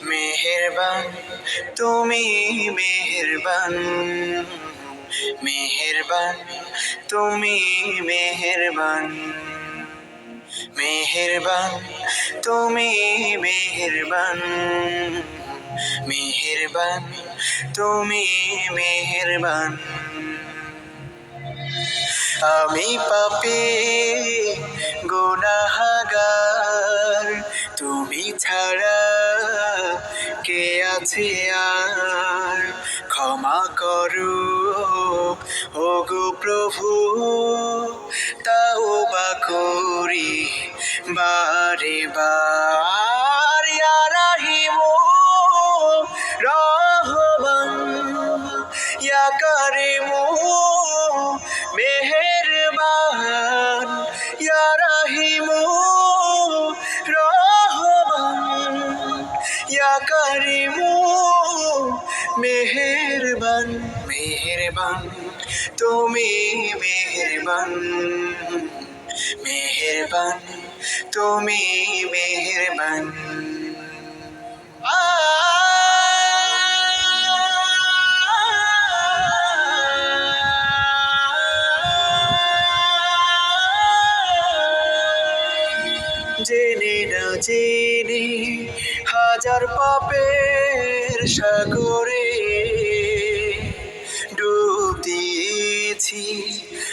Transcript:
মেহেরবান তুমি মেহেরবান, মেহেরবান তুমি মেহেরবান, মেহেরবান তুমি মেহেরবান, মেহেরবান তুমি মেহেরবান। আমি পাপী গুনাহগার, তুমি ছাড়া কে আছে আর? ক্ষমা করো ওগো প্রভু, তাওবা করি বারে বার। ইয়া রাহিমু রহমান, ইয়া কারিমু মেহেরবান, ইয়া রাহিমু রহমান, ইয়া কারিমু মেহেরবান। মেহেরবান তুমি মেহেরবান, মেহেরবান তুমি মেহেরবান। জেনে না জেনে হাজার পাপের সাগরে ডুব দিয়েছি।